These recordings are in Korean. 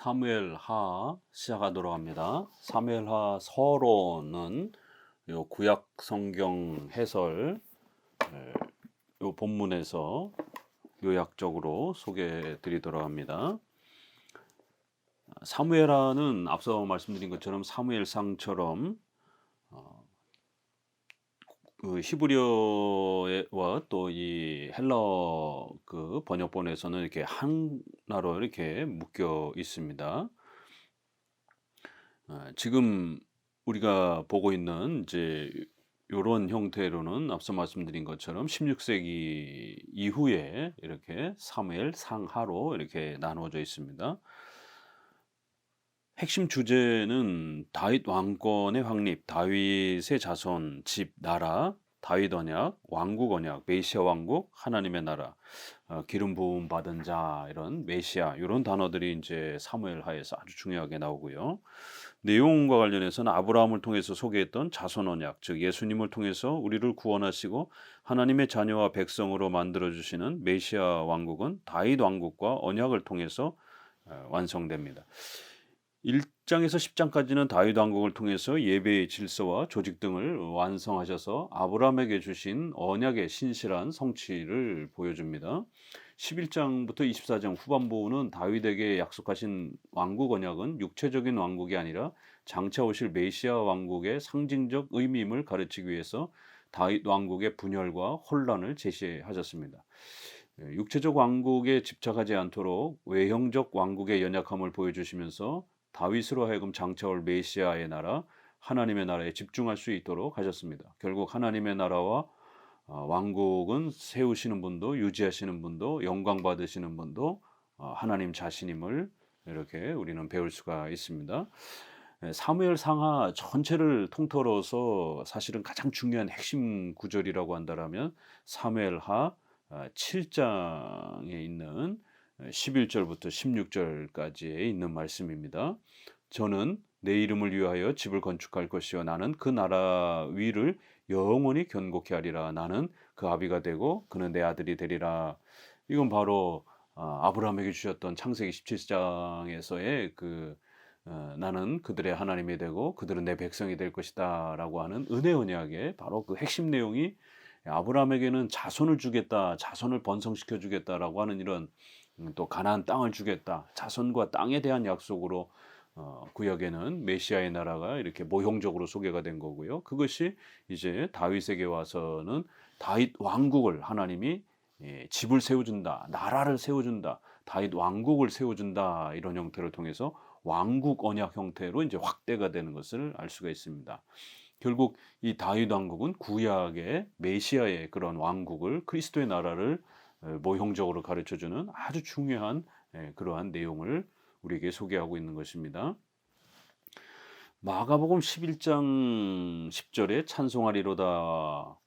사무엘하 시작하도록 합니다. 사무엘하 서론은 요 구약 성경 해설 요 본문에서 요약적으로 소개해 드리도록 합니다. 사무엘하는 앞서 말씀드린 것처럼 사무엘상처럼 그 히브리어와 또 이 헬라어 그 번역본에서는 이렇게 하나로 이렇게 묶여 있습니다. 지금 우리가 보고 있는 이제 요런 형태로는 앞서 말씀드린 것처럼 16세기 이후에 이렇게 사무엘 상하로 이렇게 나누어져 있습니다. 핵심 주제는 다윗 왕권의 확립, 다윗의 자손, 집, 나라, 다윗 언약, 왕국 언약, 메시아 왕국, 하나님의 나라, 기름 부음 받은 자 이런 메시아 이런 단어들이 이제 사무엘하에서 아주 중요하게 나오고요. 내용과 관련해서는 아브라함을 통해서 소개했던 자손 언약, 즉 예수님을 통해서 우리를 구원하시고 하나님의 자녀와 백성으로 만들어 주시는 메시아 왕국은 다윗 왕국과 언약을 통해서 완성됩니다. 1장에서 10장까지는 다윗 왕국을 통해서 예배의 질서와 조직 등을 완성하셔서 아브라함에게 주신 언약의 신실한 성취를 보여줍니다. 11장부터 24장 후반부는 다윗에게 약속하신 왕국 언약은 육체적인 왕국이 아니라 장차 오실 메시아 왕국의 상징적 의미임을 가르치기 위해서 다윗 왕국의 분열과 혼란을 제시하셨습니다. 육체적 왕국에 집착하지 않도록 외형적 왕국의 연약함을 보여주시면서 다윗으로 하여금 장차 올 메시아의 나라, 하나님의 나라에 집중할 수 있도록 하셨습니다. 결국 하나님의 나라와 왕국은 세우시는 분도 유지하시는 분도 영광 받으시는 분도 하나님 자신임을 이렇게 우리는 배울 수가 있습니다. 사무엘 상하 전체를 통틀어서 사실은 가장 중요한 핵심 구절이라고 한다면 사무엘하 7장에 있는 11절부터 16절까지에 있는 말씀입니다. 저는 내 이름을 위하여 집을 건축할 것이요 나는 그 나라 위를 영원히 견고케 하리라. 나는 그 아비가 되고 그는 내 아들이 되리라. 이건 바로 아브라함에게 주셨던 창세기 17장에서의 나는 그들의 하나님이 되고 그들은 내 백성이 될 것이다 라고 하는 은혜 언약의 바로 그 핵심 내용이 아브라함에게는 자손을 주겠다, 자손을 번성시켜 주겠다라고 하는 이런 또 가나안 땅을 주겠다, 자손과 땅에 대한 약속으로 구약에는 메시아의 나라가 이렇게 모형적으로 소개가 된 거고요. 그것이 이제 다윗에게 와서는 다윗 왕국을 하나님이 집을 세워준다, 나라를 세워준다, 다윗 왕국을 세워준다 이런 형태를 통해서 왕국 언약 형태로 이제 확대가 되는 것을 알 수가 있습니다. 결국 이 다윗 왕국은 구약의 메시아의 그런 왕국을 그리스도의 나라를 모형적으로 가르쳐주는 아주 중요한 그러한 내용을 우리에게 소개하고 있는 것입니다. 마가복음 11장 10절에 찬송하리로다.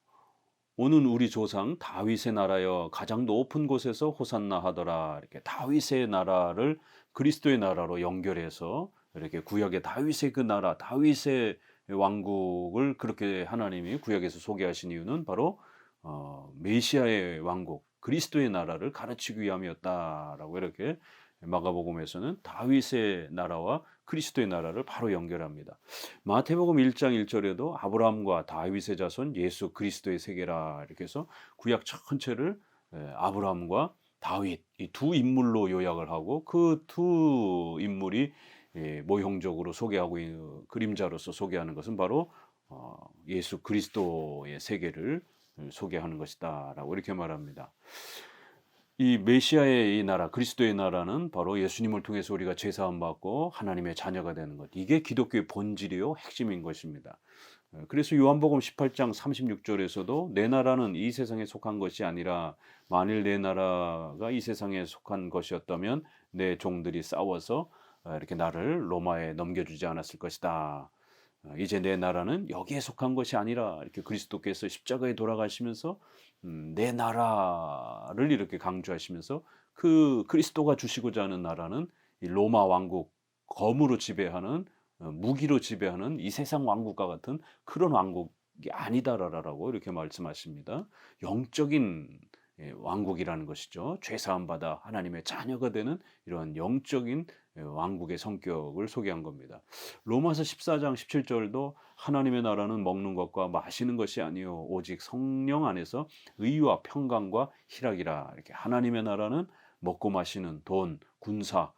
오는 우리 조상 다윗의 나라여 가장 높은 곳에서 호산나 하더라. 이렇게 다윗의 나라를 그리스도의 나라로 연결해서 이렇게 구약의 다윗의 그 나라, 다윗의 왕국을 그렇게 하나님이 구약에서 소개하신 이유는 바로 메시아의 왕국, 그리스도의 나라를 가르치기 위함이었다라고 이렇게 마가복음에서는 다윗의 나라와 그리스도의 나라를 바로 연결합니다. 마태복음 1장 1절에도 아브라함과 다윗의 자손 예수 그리스도의 세계라 이렇게 해서 구약 전체를 아브라함과 다윗 이 두 인물로 요약을 하고 그 두 인물이 모형적으로 소개하고 있는 그림자로서 소개하는 것은 바로 예수 그리스도의 세계를 소개하는 것이다라고 이렇게 말합니다. 이 메시아의 이 나라, 그리스도의 나라는 바로 예수님을 통해서 우리가 죄 사함 받고 하나님의 자녀가 되는 것. 이게 기독교의 본질이요 핵심인 것입니다. 그래서 요한복음 18장 36절에서도 내 나라는 이 세상에 속한 것이 아니라 만일 내 나라가 이 세상에 속한 것이었다면 내 종들이 싸워서 이렇게 나를 로마에 넘겨주지 않았을 것이다. 이제 내 나라는 여기에 속한 것이 아니라 이렇게 그리스도께서 십자가에 돌아가시면서 내 나라를 이렇게 강조하시면서 그 그리스도가 주시고자 하는 나라는 이 로마 왕국 검으로 지배하는 무기로 지배하는 이 세상 왕국과 같은 그런 왕국이 아니다라고 이렇게 말씀하십니다. 영적인 왕국이라는 것이죠. 죄 사함 받아 하나님의 자녀가 되는 이러한 영적인 왕국의 성격을 소개한 겁니다. 로마서 14장 17절도 하나님의 나라는 먹는 것과 마시는 것이 아니요 오직 성령 안에서 의와 평강과 희락이라. 이렇게 하나님의 나라는 먹고 마시는 돈, 군사,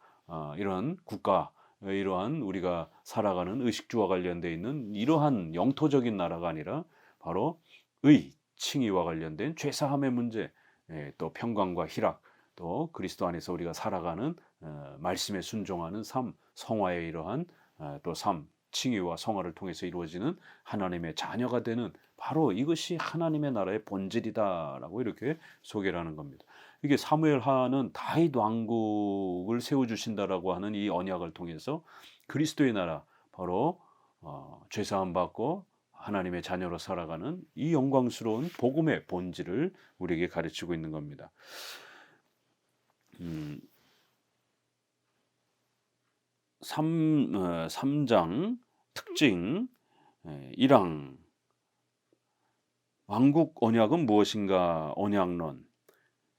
이런 국가, 이러한 우리가 살아가는 의식주와 관련되어 있는 이러한 영토적인 나라가 아니라 바로 의, 칭의와 관련된 죄사함의 문제, 또 평강과 희락, 또 그리스도 안에서 우리가 살아가는 말씀에 순종하는 삶, 성화의 이러한 또 삶, 칭의와 성화를 통해서 이루어지는 하나님의 자녀가 되는 바로 이것이 하나님의 나라의 본질이다라고 이렇게 소개를 하는 겁니다. 이게 사무엘 하는 다윗 왕국을 세워 주신다라고 하는 이 언약을 통해서 그리스도의 나라, 바로 죄 사함 받고 하나님의 자녀로 살아가는 이 영광스러운 복음의 본질을 우리에게 가르치고 있는 겁니다. 3장 특징 1항 왕국 언약은 무엇인가? 언약론.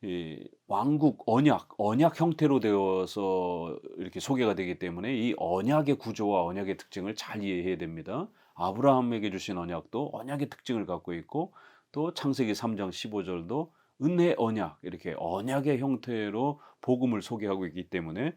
이 왕국 언약 형태로 되어서 이렇게 소개가 되기 때문에 이 언약의 구조와 언약의 특징을 잘 이해해야 됩니다. 아브라함에게 주신 언약도 언약의 특징을 갖고 있고, 또 창세기 3장 15절도 은혜 언약, 이렇게 언약의 형태로 복음을 소개하고 있기 때문에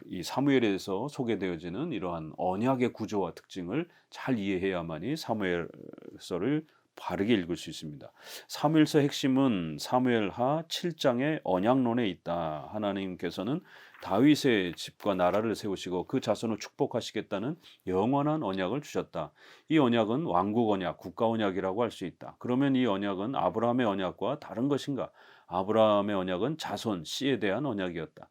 이 사무엘에서 소개되어지는 이러한 언약의 구조와 특징을 잘 이해해야만이 사무엘서를 바르게 읽을 수 있습니다. 사무엘서 핵심은 사무엘하 7장의 언약론에 있다. 하나님께서는 다윗의 집과 나라를 세우시고 그 자손을 축복하시겠다는 영원한 언약을 주셨다. 이 언약은 왕국 언약, 국가 언약이라고 할 수 있다. 그러면 이 언약은 아브라함의 언약과 다른 것인가? 아브라함의 언약은 자손, 씨에 대한 언약이었다.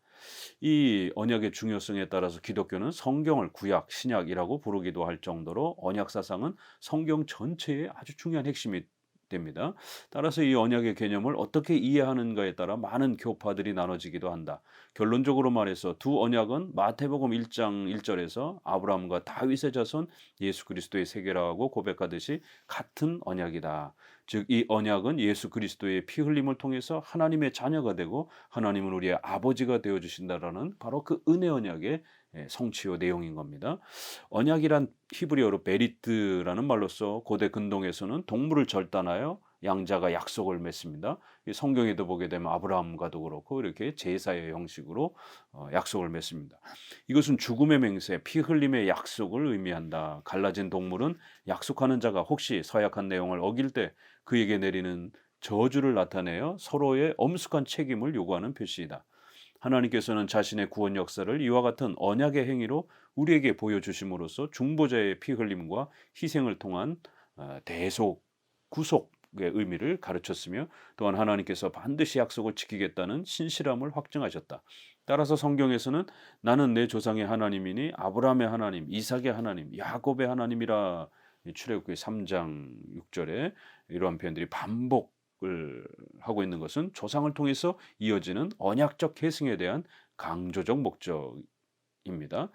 이 언약의 중요성에 따라서 기독교는 성경을 구약, 신약이라고 부르기도 할 정도로 언약 사상은 성경 전체의 아주 중요한 핵심이 됩니다. 따라서 이 언약의 개념을 어떻게 이해하는가에 따라 많은 교파들이 나눠지기도 한다. 결론적으로 말해서 두 언약은 마태복음 1장 1절에서 아브라함과 다윗의 자손 예수 그리스도의 세계라고 고백하듯이 같은 언약이다. 즉 이 언약은 예수 그리스도의 피 흘림을 통해서 하나님의 자녀가 되고 하나님은 우리의 아버지가 되어 주신다라는 바로 그 은혜 언약의 성취요 내용인 겁니다. 언약이란 히브리어로 베리트라는 말로써 고대 근동에서는 동물을 절단하여 양자가 약속을 맺습니다. 성경에도 보게 되면 아브라함과도 그렇고 이렇게 제사의 형식으로 약속을 맺습니다. 이것은 죽음의 맹세, 피 흘림의 약속을 의미한다. 갈라진 동물은 약속하는 자가 혹시 서약한 내용을 어길 때 그에게 내리는 저주를 나타내어 서로의 엄숙한 책임을 요구하는 표시이다. 하나님께서는 자신의 구원 역사를 이와 같은 언약의 행위로 우리에게 보여주심으로써 중보자의 피 흘림과 희생을 통한 대속, 구속의 의미를 가르쳤으며, 또한 하나님께서 반드시 약속을 지키겠다는 신실함을 확증하셨다. 따라서 성경에서는 나는 내 조상의 하나님이니 아브라함의 하나님, 이삭의 하나님, 야곱의 하나님이라, 출애굽기 3장 6절에 이러한 표현들이 반복을 하고 있는 것은 조상을 통해서 이어지는 언약적 계승에 대한 강조적 목적입니다.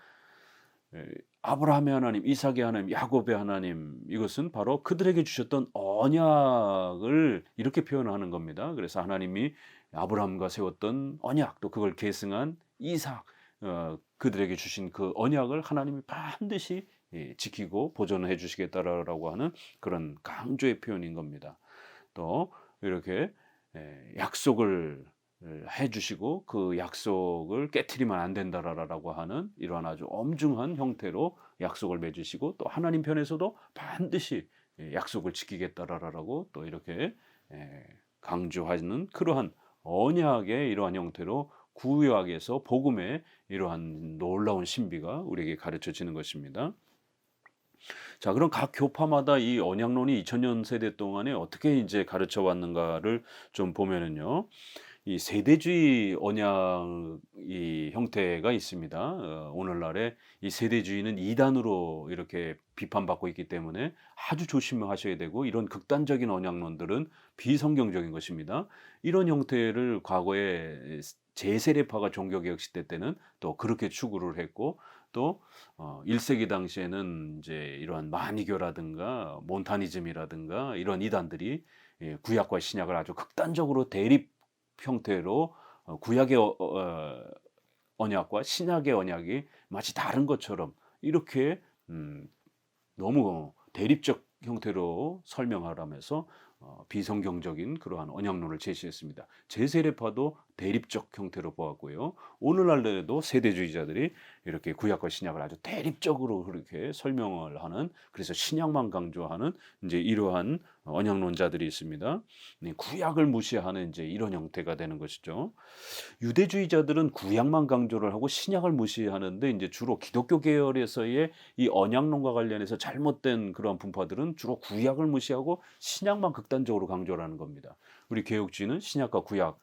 아브라함의 하나님, 이삭의 하나님, 야곱의 하나님, 이것은 바로 그들에게 주셨던 언약을 이렇게 표현하는 겁니다. 그래서 하나님이 아브라함과 세웠던 언약, 또 그걸 계승한 이삭, 그들에게 주신 그 언약을 하나님이 반드시 지키고 보존해 주시겠다라고 하는 그런 강조의 표현인 겁니다. 또 이렇게 약속을 해주시고 그 약속을 깨트리면 안 된다라고 하는 이러한 아주 엄중한 형태로 약속을 맺으시고, 또 하나님 편에서도 반드시 약속을 지키겠다라고 또 이렇게 강조하는 그러한 언약의 이러한 형태로 구약에서 복음의 이러한 놀라운 신비가 우리에게 가르쳐지는 것입니다. 자, 그럼 각 교파마다 이 언약론이 2000년 세대 동안에 어떻게 이제 가르쳐 왔는가를 좀 보면은요. 이 세대주의 언약 이 형태가 있습니다. 오늘날에 이 세대주의는 이단으로 이렇게 비판받고 있기 때문에 아주 조심하셔야 되고, 이런 극단적인 언약론들은 비성경적인 것입니다. 이런 형태를 과거에 제세례파가 종교개혁 시대 때는 또 그렇게 추구를 했고, 또 1세기 당시에는 이제 이러한 마니교라든가 몬타니즘이라든가 이런 이단들이 구약과 신약을 아주 극단적으로 대립 형태로 구약의 언약과 신약의 언약이 마치 다른 것처럼 이렇게 너무 대립적 형태로 설명하라면서 비성경적인 그러한 언약론을 제시했습니다. 제세례파도 대립적 형태로 보았고요. 오늘날에도 세대주의자들이 이렇게 구약과 신약을 아주 대립적으로 그렇게 설명을 하는, 그래서 신약만 강조하는 이제 이러한 언약론자들이 있습니다. 네, 구약을 무시하는 이제 이런 형태가 되는 것이죠. 유대주의자들은 구약만 강조를 하고 신약을 무시하는데, 이제 주로 기독교 계열에서의 이 언약론과 관련해서 잘못된 그러한 분파들은 주로 구약을 무시하고 신약만 극단적으로 강조를 하는 겁니다. 우리 개혁주의는 신약과 구약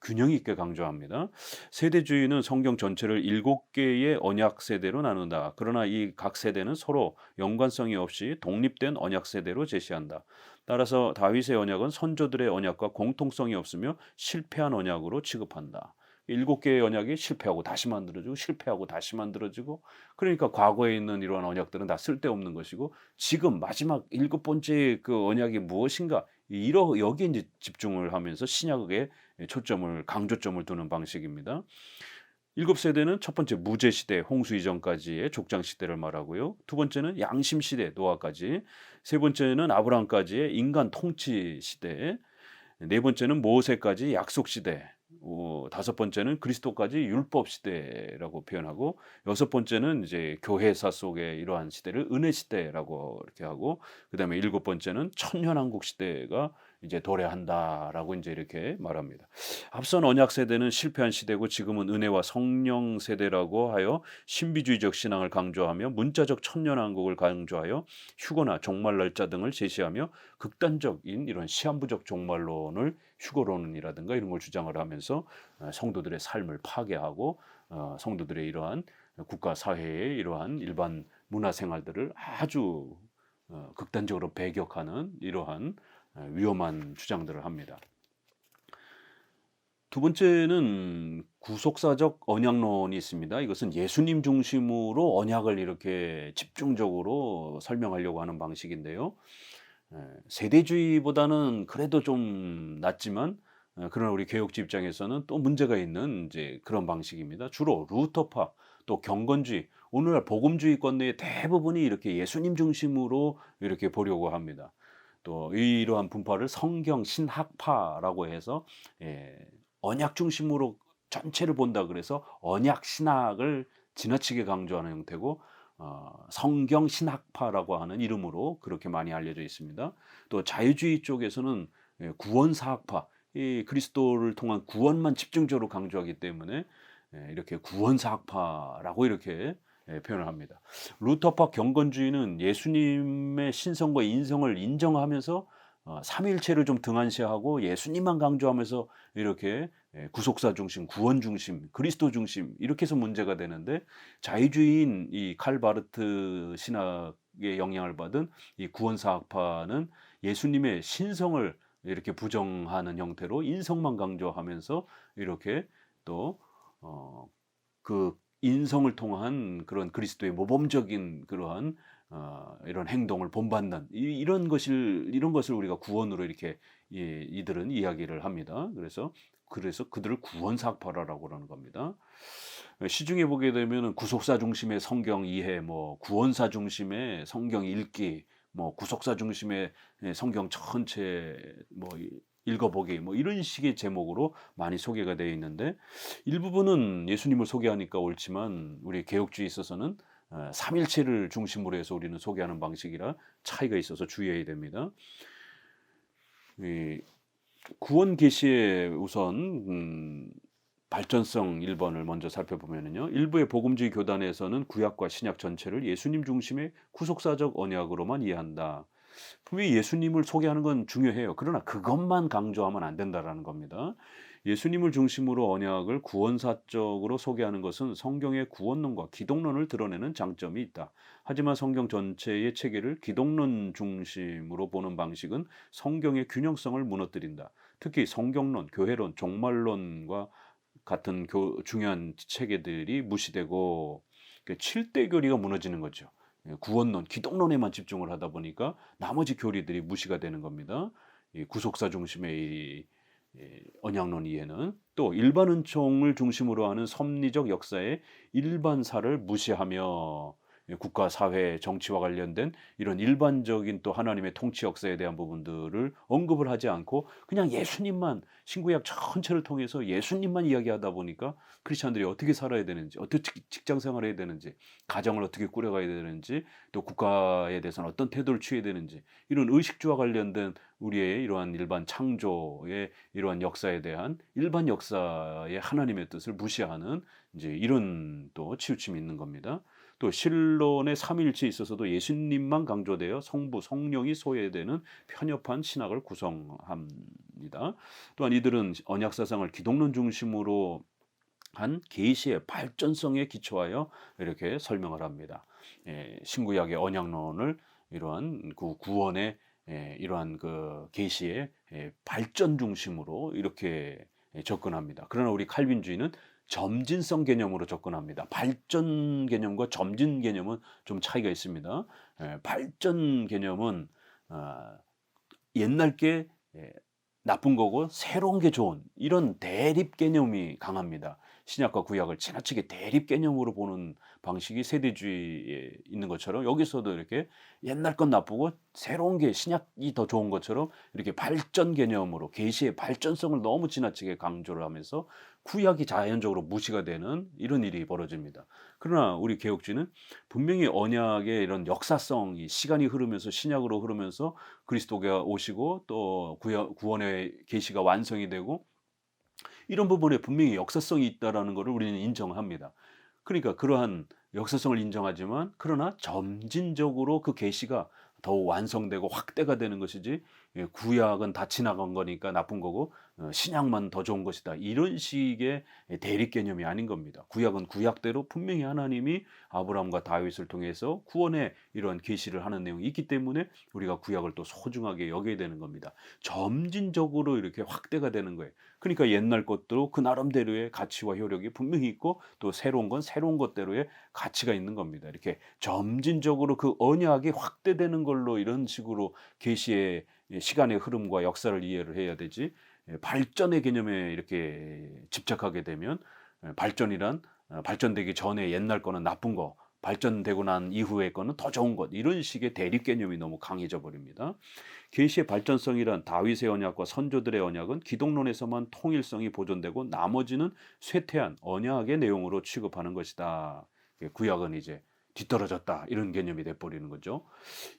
균형 있게 강조합니다. 세대주의는 성경 전체를 7개의 언약 세대로 나눈다. 그러나 이 각 세대는 서로 연관성이 없이 독립된 언약 세대로 제시한다. 따라서 다윗의 언약은 선조들의 언약과 공통성이 없으며 실패한 언약으로 취급한다. 7개의 언약이 실패하고 다시 만들어지고 실패하고 다시 만들어지고, 그러니까 과거에 있는 이러한 언약들은 다 쓸데없는 것이고, 지금 마지막 7번째 그 언약이 무엇인가, 여기에 이제 집중을 하면서 신약에 초점을 강조점을 두는 방식입니다. 7세대는 첫 번째 무제 시대, 홍수 이전까지의 족장 시대를 말하고요. 두 번째는 양심 시대, 노아까지. 세 번째는 아브라함까지의 인간 통치 시대. 네 번째는 모세까지 약속 시대. 다섯 번째는 그리스도까지 율법 시대라고 표현하고, 여섯 번째는 이제 교회사 속의 이러한 시대를 은혜 시대라고 이렇게 하고, 그다음에 일곱 번째는 천년왕국 시대가 이제 도래한다라고 이제 이렇게 말합니다. 앞선 언약 세대는 실패한 시대고, 지금은 은혜와 성령 세대라고 하여 신비주의적 신앙을 강조하며 문자적 천년왕국을 강조하여 휴거나 종말 날짜 등을 제시하며 극단적인 이런 시한부적 종말론을, 휴거론이라든가 이런 걸 주장을 하면서 성도들의 삶을 파괴하고 성도들의 이러한 국가 사회의 이러한 일반 문화 생활들을 아주 극단적으로 배격하는 이러한 위험한 주장들을 합니다. 두 번째는 구속사적 언약론이 있습니다. 이것은 예수님 중심으로 언약을 이렇게 집중적으로 설명하려고 하는 방식인데요. 세대주의보다는 그래도 좀 낫지만, 그러나 우리 개혁주의 입장에서는 또 문제가 있는 이제 그런 방식입니다. 주로 루터파, 또 경건주의, 오늘날 복음주의권의 대부분이 이렇게 예수님 중심으로 이렇게 보려고 합니다. 또 이러한 분파를 성경 신학파라고 해서 언약 중심으로 전체를 본다 그래서 언약 신학을 지나치게 강조하는 형태고, 성경 신학파라고 하는 이름으로 그렇게 많이 알려져 있습니다. 또 자유주의 쪽에서는 구원 사학파, 이 그리스도를 통한 구원만 집중적으로 강조하기 때문에 이렇게 구원 사학파라고 이렇게 표현을 합니다. 루터파 경건주의는 예수님의 신성과 인성을 인정하면서 삼위일체를 좀 등한시하고 예수님만 강조하면서 이렇게 구속사 중심, 구원 중심, 그리스도 중심 이렇게 해서 문제가 되는데, 자유주의인 이 칼바르트 신학의 영향을 받은 이 구원사학파는 예수님의 신성을 이렇게 부정하는 형태로 인성만 강조하면서 이렇게 또 그 인성을 통한 그런 그리스도의 모범적인 그러한 이런 행동을 본받는 이런 것을 우리가 구원으로 이렇게 이들은 이야기를 합니다. 그래서 그들을 구원사학파라고 그러는 겁니다. 시중에 보게 되면 구속사 중심의 성경 이해, 뭐 구원사 중심의 성경 읽기, 뭐 구속사 중심의 성경 전체 뭐 읽어보기, 뭐 이런 식의 제목으로 많이 소개가 되어 있는데, 일부분은 예수님을 소개하니까 옳지만 우리 개혁주의에 있어서는 삼일체를 중심으로 해서 우리는 소개하는 방식이라 차이가 있어서 주의해야 됩니다. 이 구원 계시의 우선 발전성 1번을 먼저 살펴보면요. 일부의 복음주의 교단에서는 구약과 신약 전체를 예수님 중심의 구속사적 언약으로만 이해한다. 분명히 예수님을 소개하는 건 중요해요. 그러나 그것만 강조하면 안 된다라는 겁니다. 예수님을 중심으로 언약을 구원사적으로 소개하는 것은 성경의 구원론과 기독론을 드러내는 장점이 있다. 하지만 성경 전체의 체계를 기독론 중심으로 보는 방식은 성경의 균형성을 무너뜨린다. 특히 성경론, 교회론, 종말론과 같은 중요한 체계들이 무시되고 7대 교리가 무너지는 거죠. 구원론, 기독론에만 집중을 하다 보니까 나머지 교리들이 무시가 되는 겁니다. 이 구속사 중심의 언약론 이해는 또 일반 은총을 중심으로 하는 섭리적 역사의 일반사를 무시하며 국가, 사회, 정치와 관련된 이런 일반적인 또 하나님의 통치 역사에 대한 부분들을 언급을 하지 않고 그냥 예수님만 신구약 전체를 통해서 예수님만 이야기하다 보니까 크리스천들이 어떻게 살아야 되는지, 어떻게 직장 생활해야 되는지, 가정을 어떻게 꾸려가야 되는지, 또 국가에 대해서는 어떤 태도를 취해야 되는지 이런 의식주와 관련된 우리의 이러한 일반 창조의 이러한 역사에 대한 일반 역사의 하나님의 뜻을 무시하는 이제 이런 또 치우침이 있는 겁니다. 또 신론의 삼위일체에 있어서도 예수님만 강조되어 성부, 성령이 소외되는 편협한 신학을 구성합니다. 또한 이들은 언약 사상을 기독론 중심으로 한 계시의 발전성에 기초하여 이렇게 설명을 합니다. 신구약의 언약론을 이러한 그 구원의 이러한 그 계시의 발전 중심으로 이렇게 접근합니다. 그러나 우리 칼빈주의는 점진성 개념으로 접근합니다. 발전 개념과 점진 개념은 좀 차이가 있습니다. 발전 개념은 옛날 게 나쁜 거고 새로운 게 좋은 이런 대립 개념이 강합니다. 신약과 구약을 지나치게 대립 개념으로 보는 방식이 세대주의에 있는 것처럼 여기서도 이렇게 옛날 건 나쁘고 새로운 게 신약이 더 좋은 것처럼 이렇게 발전 개념으로 계시의 발전성을 너무 지나치게 강조를 하면서 구약이 자연적으로 무시가 되는 이런 일이 벌어집니다. 그러나 우리 개혁주의는 분명히 언약의 이런 역사성이 시간이 흐르면서 신약으로 흐르면서 그리스도가 오시고 또 구원의 계시가 완성이 되고 이런 부분에 분명히 역사성이 있다라는 것을 우리는 인정합니다. 그러니까 그러한 역사성을 인정하지만 그러나 점진적으로 그 계시가 더욱 완성되고 확대가 되는 것이지 구약은 다 지나간 거니까 나쁜 거고 신약만 더 좋은 것이다. 이런 식의 대립 개념이 아닌 겁니다. 구약은 구약대로 분명히 하나님이 아브라함과 다윗을 통해서 구원의 이러한 계시를 하는 내용이 있기 때문에 우리가 구약을 또 소중하게 여겨야 되는 겁니다. 점진적으로 이렇게 확대가 되는 거예요. 그러니까 옛날 것도 그 나름대로의 가치와 효력이 분명히 있고 또 새로운 건 새로운 것대로의 가치가 있는 겁니다. 이렇게 점진적으로 그 언약이 확대되는 걸로 이런 식으로 계시의 시간의 흐름과 역사를 이해를 해야 되지 발전의 개념에 이렇게 집착하게 되면 발전이란 발전되기 전에 옛날 거는 나쁜 거 발전되고 난 이후의 거는 더 좋은 것 이런 식의 대립 개념이 너무 강해져 버립니다. 계시의 발전성이란 다윗의 언약과 선조들의 언약은 기독론에서만 통일성이 보존되고 나머지는 쇠퇴한 언약의 내용으로 취급하는 것이다. 구약은 이제 뒤떨어졌다 이런 개념이 돼버리는 거죠.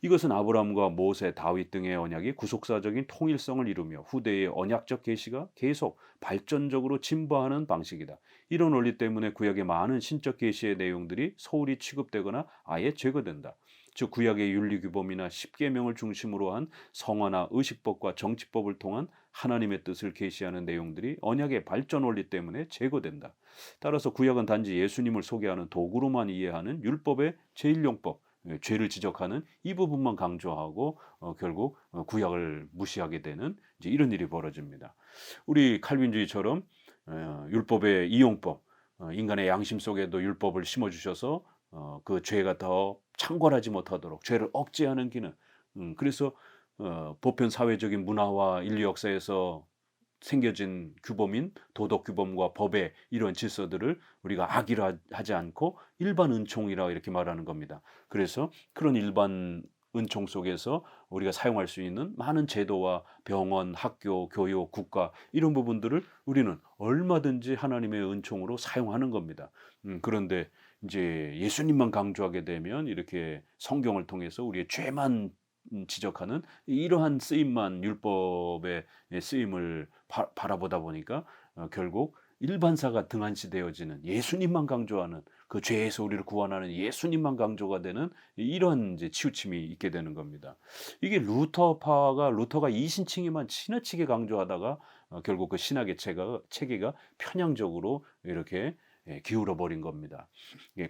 이것은 아브라함과 모세, 다윗 등의 언약이 구속사적인 통일성을 이루며 후대의 언약적 계시가 계속 발전적으로 진보하는 방식이다. 이런 원리 때문에 구약의 많은 신적 계시의 내용들이 소홀히 취급되거나 아예 제거된다. 즉 구약의 윤리규범이나 십계명을 중심으로 한 성화나 의식법과 정치법을 통한 하나님의 뜻을 계시하는 내용들이 언약의 발전 원리 때문에 제거된다. 따라서 구약은 단지 예수님을 소개하는 도구로만 이해하는 율법의 제1용법, 죄를 지적하는 이 부분만 강조하고 결국 구약을 무시하게 되는 이제 이런 일이 벌어집니다. 우리 칼빈주의처럼 율법의 이용법, 인간의 양심 속에도 율법을 심어주셔서 그 죄가 더 창궐하지 못하도록 죄를 억제하는 기능. 그래서 보편 사회적인 문화와 인류 역사에서 생겨진 규범인 도덕 규범과 법의 이런 질서들을 우리가 악의하지 않고 일반 은총이라 이렇게 말하는 겁니다. 그래서 그런 일반 은총 속에서 우리가 사용할 수 있는 많은 제도와 병원, 학교, 교육, 국가 이런 부분들을 우리는 얼마든지 하나님의 은총으로 사용하는 겁니다. 그런데 이제 예수님만 강조하게 되면 이렇게 성경을 통해서 우리의 죄만 지적하는 이러한 쓰임만 율법의 쓰임을 바라보다 보니까 결국 일반사가 등한시되어지는 예수님만 강조하는 그 죄에서 우리를 구원하는 예수님만 강조가 되는 이런 이제 치우침이 있게 되는 겁니다. 이게 루터가 이신칭에만 지나치게 강조하다가 결국 그 신학의 체계가 편향적으로 이렇게 기울어 버린 겁니다.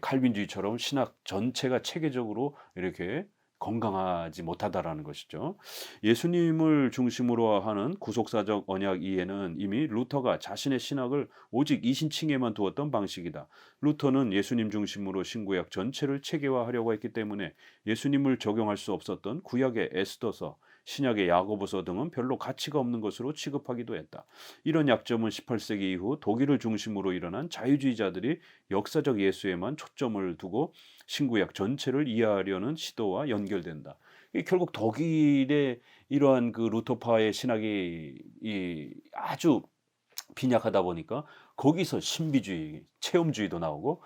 칼빈주의처럼 신학 전체가 체계적으로 이렇게 건강하지 못하다라는 것이죠. 예수님을 중심으로 하는 구속사적 언약 이해는 이미 루터가 자신의 신학을 오직 이신칭에만 두었던 방식이다. 루터는 예수님 중심으로 신구약 전체를 체계화하려고 했기 때문에 예수님을 적용할 수 없었던 구약의 에스더서, 신약의 야고보서 등은 별로 가치가 없는 것으로 취급하기도 했다. 이런 약점은 18세기 이후 독일을 중심으로 일어난 자유주의자들이 역사적 예수에만 초점을 두고 신구약 전체를 이해하려는 시도와 연결된다. 결국 독일의 이러한 그 루터파의 신학이 아주 빈약하다 보니까 거기서 신비주의, 체험주의도 나오고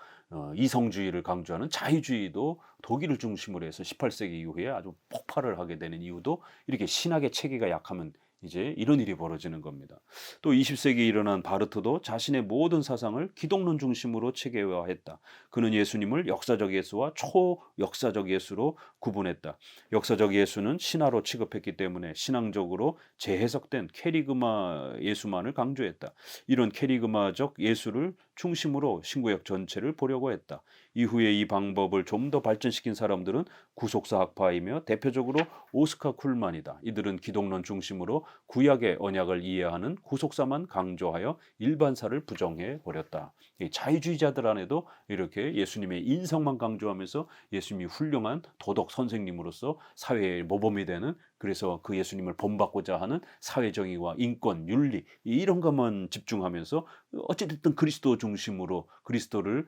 이성주의를 강조하는 자유주의도 독일을 중심으로 해서 18세기 이후에 아주 폭발을 하게 되는 이유도 이렇게 신학의 체계가 약하면 이제 이런 일이 벌어지는 겁니다. 또 20세기에 일어난 바르트도 자신의 모든 사상을 기독론 중심으로 체계화했다. 그는 예수님을 역사적 예수와 초역사적 예수로 구분했다. 역사적 예수는 신화로 취급했기 때문에 신앙적으로 재해석된 캐리그마 예수만을 강조했다. 이런 캐리그마적 예수를 중심으로 신구약 전체를 보려고 했다. 이후에 이 방법을 좀 더 발전시킨 사람들은 구속사 학파이며 대표적으로 오스카 쿨만이다. 이들은 기독론 중심으로 구약의 언약을 이해하는 구속사만 강조하여 일반사를 부정해 버렸다. 자유주의자들 안에도 이렇게 예수님의 인성만 강조하면서 예수님이 훌륭한 도덕 선생님으로서 사회의 모범이 되는, 그래서 그 예수님을 본받고자 하는 사회정의와 인권, 윤리 이런 것만 집중하면서 어찌됐든 그리스도 중심으로 그리스도를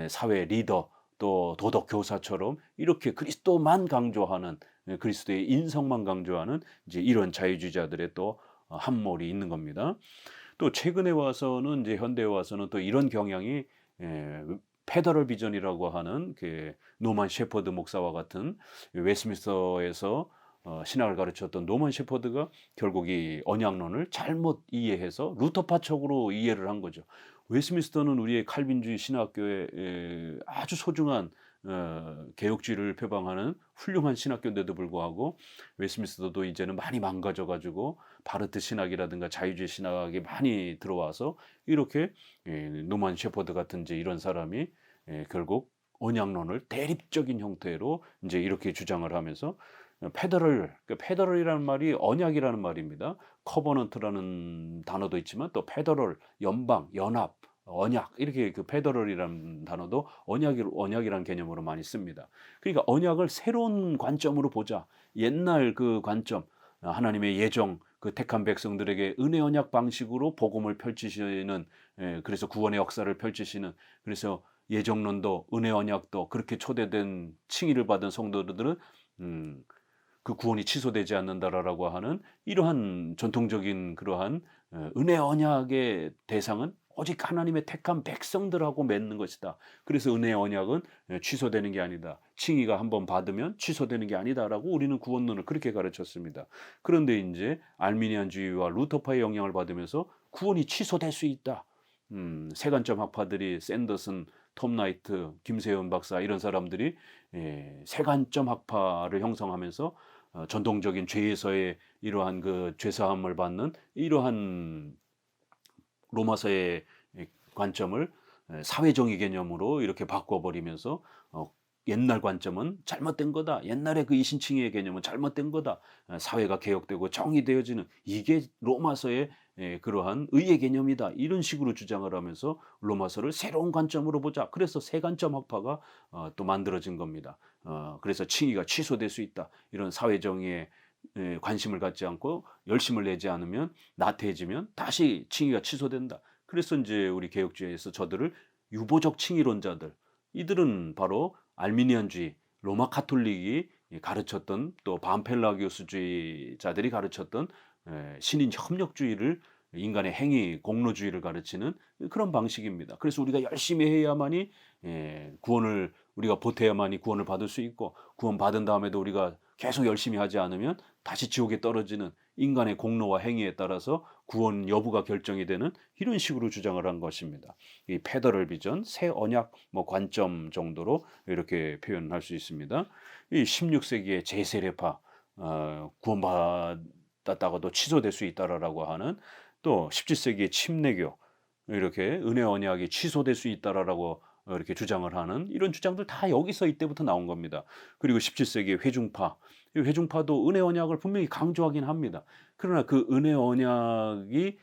사회 리더 또 도덕 교사처럼 이렇게 그리스도만 강조하는, 그리스도의 인성만 강조하는 이제 이런 자유주의자들의 또 함몰이 있는 겁니다. 또 최근에 와서는 이제 현대에 와서는 또 이런 경향이 페더럴 비전이라고 하는 그 노만 셰퍼드 목사와 같은 웨스트민스터에서 신학을 가르쳤던 노만 셰퍼드가 결국 이 언약론을 잘못 이해해서 루터파적으로 이해를 한 거죠. 웨스트민스터는 우리의 칼빈주의 신학교의 아주 소중한 개혁주의를 표방하는 훌륭한 신학교인데도 불구하고 웨스트민스터도 이제는 많이 망가져 가지고 바르트 신학이라든가 자유주의 신학이 많이 들어와서 이렇게 노만 셰퍼드 같은 이제 이런 사람이 결국 언약론을 대립적인 형태로 이제 이렇게 주장을 하면서 페더럴이라는 말이 언약이라는 말입니다. 커버넌트라는 단어도 있지만 또 페더럴, 연방, 연합, 언약 이렇게 그 페더럴이라는 단어도 언약이라는 개념으로 많이 씁니다. 그러니까 언약을 새로운 관점으로 보자. 옛날 그 관점, 하나님의 예정, 그 택한 백성들에게 은혜 언약 방식으로 복음을 펼치시는, 그래서 구원의 역사를 펼치시는, 그래서 예정론도 은혜 언약도 그렇게 초대된 칭의를 받은 성도들은 그 구원이 취소되지 않는다라고 하는 이러한 전통적인 그러한 은혜 언약의 대상은 오직 하나님의 택한 백성들하고 맺는 것이다. 그래서 은혜 언약은 취소되는 게 아니다. 칭의가 한번 받으면 취소되는 게 아니다라고 우리는 구원론을 그렇게 가르쳤습니다. 그런데 이제 알미니안주의와 루터파의 영향을 받으면서 구원이 취소될 수 있다. 세관점 학파들이 샌더슨, 톰 나이트, 김세현 박사 이런 사람들이 세관점 학파를 형성하면서 전통적인 죄에서의 이러한 그 죄사함을 받는 이러한 로마서의 관점을 사회정의 개념으로 이렇게 바꿔버리면서 옛날 관점은 잘못된 거다. 옛날에 그 이신칭의의 개념은 잘못된 거다. 사회가 개혁되고 정의되어지는 이게 로마서의 그러한 의의 개념이다. 이런 식으로 주장을 하면서 로마서를 새로운 관점으로 보자. 그래서 세관점 학파가 또 만들어진 겁니다. 그래서 칭의가 취소될 수 있다. 이런 사회정의에 관심을 갖지 않고 열심을 내지 않으면 나태해지면 다시 칭의가 취소된다. 그래서 이제 우리 개혁주의에서 저들을 유보적 칭의론자들, 이들은 바로 알미니안주의, 로마 카톨릭이 가르쳤던 또 반펠라기오스주의자들이 가르쳤던 신인 협력주의를, 인간의 행위 공로주의를 가르치는 그런 방식입니다. 그래서 우리가 열심히 해야만이 구원을 우리가 보태야만이 구원을 받을 수 있고, 구원 받은 다음에도 우리가 계속 열심히 하지 않으면 다시 지옥에 떨어지는 인간의 공로와 행위에 따라서 구원 여부가 결정이 되는 이런 식으로 주장을 한 것입니다. 이 페더럴 비전, 새 언약 관점 정도로 이렇게 표현할 수 있습니다. 이 16세기의 제세례파, 구원받았다가도 취소될 수 있다라고 하는, 또 17세기의 침례교, 이렇게 은혜 언약이 취소될 수 있다라고 이렇게 주장을 하는 이런 주장들 다 여기서 이때부터 나온 겁니다. 그리고 17세기의 회중파, 이 회중파도 은혜 언약을 분명히 강조하긴 합니다. 그러나 그 은혜 언약이